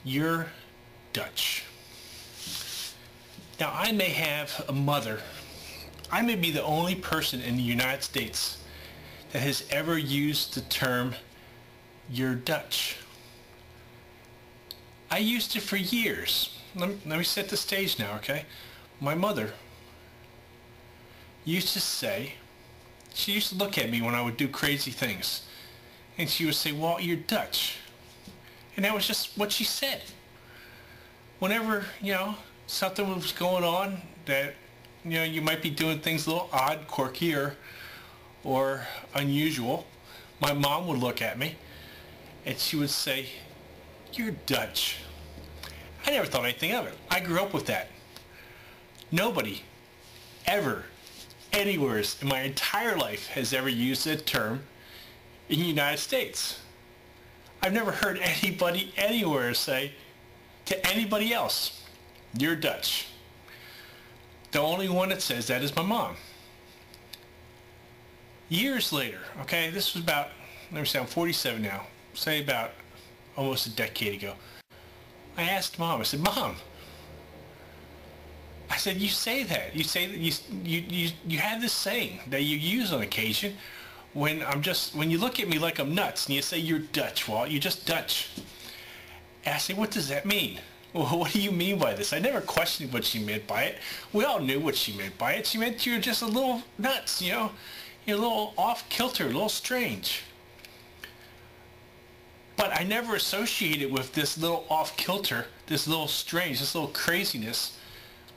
You're Dutch. Now, I may have a mother. I may be the only person in the United States that has ever used the term, you're Dutch. I used it for years. Let me set the stage now, okay? My mother used to say, she used to look at me when I would do crazy things, and she would say, Walt, you're Dutch. And that was just what she said. Whenever, something was going on that, you might be doing things a little odd, quirky, or unusual, my mom would look at me and she would say, you're Dutch. I never thought anything of it. I grew up with that. Nobody ever, anywhere in my entire life has ever used that term in the United States. I've never heard anybody anywhere say to anybody else, you're Dutch. The only one that says that is my mom. Years later, okay, this was about, let me say, I'm 47 now, say about almost a decade ago. I asked Mom, I said, Mom, I said, you say that. You say that you have this saying that you use on occasion when you look at me like I'm nuts and you say you're Dutch, Walt, you're just Dutch. And I said, what does that mean? Well, what do you mean by this? I never questioned what she meant by it. We all knew what she meant by it. She meant you're just a little nuts, you're a little off-kilter, a little strange. But I never associated with this little off-kilter, this little strange, this little craziness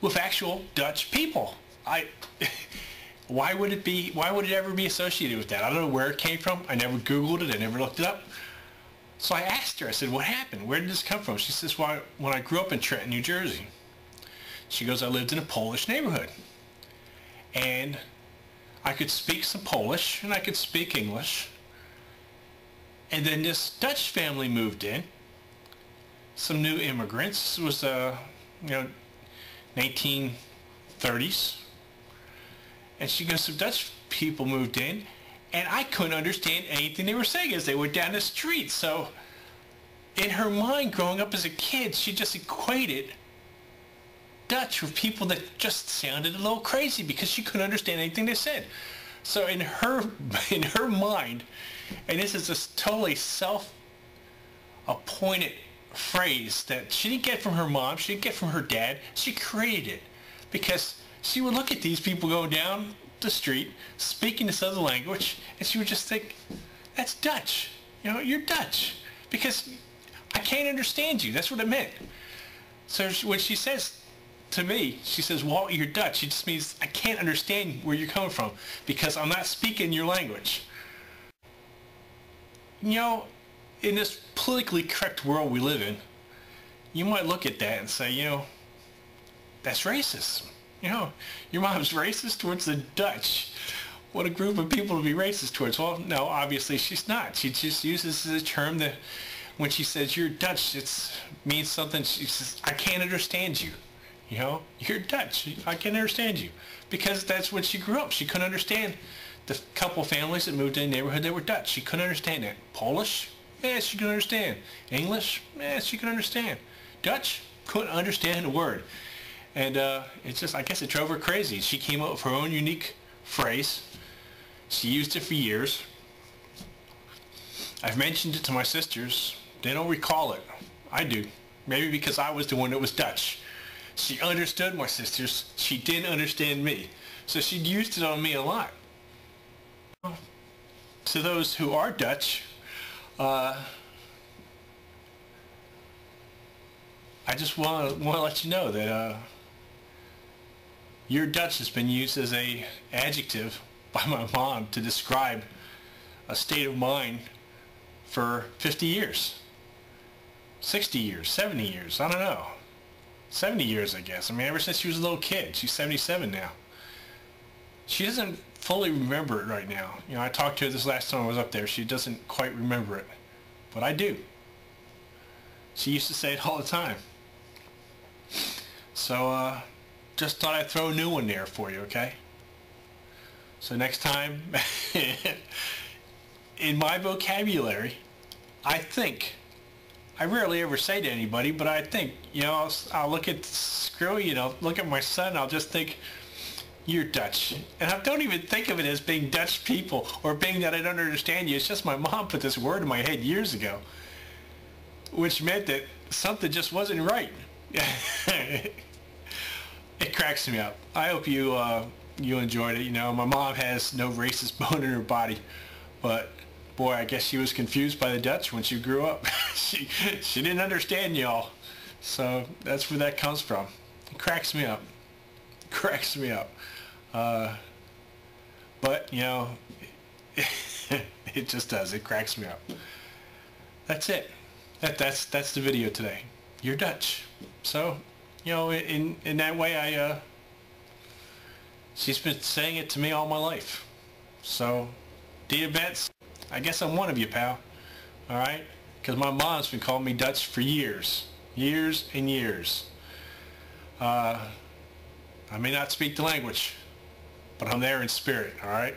with actual Dutch people. Why would it ever be associated with that? I don't know where it came from. I never Googled it. I never looked it up. So I asked her, I said, what happened? Where did this come from? She says, well, when I grew up in Trenton, New Jersey. She goes, I lived in a Polish neighborhood. And I could speak some Polish and I could speak English. And then this Dutch family moved in. Some new immigrants. It was, 1930s. And she goes, some Dutch people moved in, and I couldn't understand anything they were saying as they went down the street. So in her mind, growing up as a kid, she just equated Dutch with people that just sounded a little crazy because she couldn't understand anything they said. So in her mind, and this is a totally self-appointed phrase that she didn't get from her mom, she didn't get from her dad, she created it because she would look at these people going down the street speaking this other language and she would just think, that's Dutch. You're Dutch because I can't understand you. That's what it meant. So when she says to me, she says, Walt, you're Dutch, it just means I can't understand where you're coming from because I'm not speaking your language. In this politically correct world we live in, you might look at that and say, that's racist. Your mom's racist towards the Dutch. What a group of people to be racist towards. Well, no, obviously she's not. She just uses the term that when she says you're Dutch, it means something. She says, I can't understand you. You're Dutch. I can't understand you. Because that's when she grew up. She couldn't understand the couple families that moved in the neighborhood that were Dutch. She couldn't understand that. Polish? Yeah, she could understand. English? Yeah, she could understand. Dutch? Couldn't understand a word. And it's just, I guess it drove her crazy. She came up with her own unique phrase. She used it for years. I've mentioned it to my sisters. They don't recall it. I do. Maybe because I was the one that was Dutch. She understood my sisters. She didn't understand me. So she used it on me a lot. To those who are Dutch, I just want to let you know that your Dutch has been used as an adjective by my mom to describe a state of mind for 50 years, 60 years, 70 years, I don't know, 70 years I guess. I mean, ever since she was a little kid. She's 77 now. She doesn't fully remember it right now. I talked to her this last time I was up there. She doesn't quite remember it, but I do. She used to say it all the time. So, just thought I'd throw a new one there for you, okay? So next time, in my vocabulary, I think I rarely ever say to anybody, but I think, I'll look at Screwy, look at my son, I'll just think, you're Dutch. And I don't even think of it as being Dutch people or being that I don't understand you. It's just my mom put this word in my head years ago, which meant that something just wasn't right. It cracks me up. I hope you enjoyed it. My mom has no racist bone in her body, but boy, I guess she was confused by the Dutch when she grew up. she didn't understand y'all. So that's where that comes from. It cracks me up. It cracks me up. But it just does. It cracks me up. That's it. That's the video today. You're Dutch. So, in that way, she's been saying it to me all my life. So, Dia Betts, I guess I'm one of you, pal. All right? Because my mom's been calling me Dutch for years. Years and years. I may not speak the language, but I'm there in spirit, all right?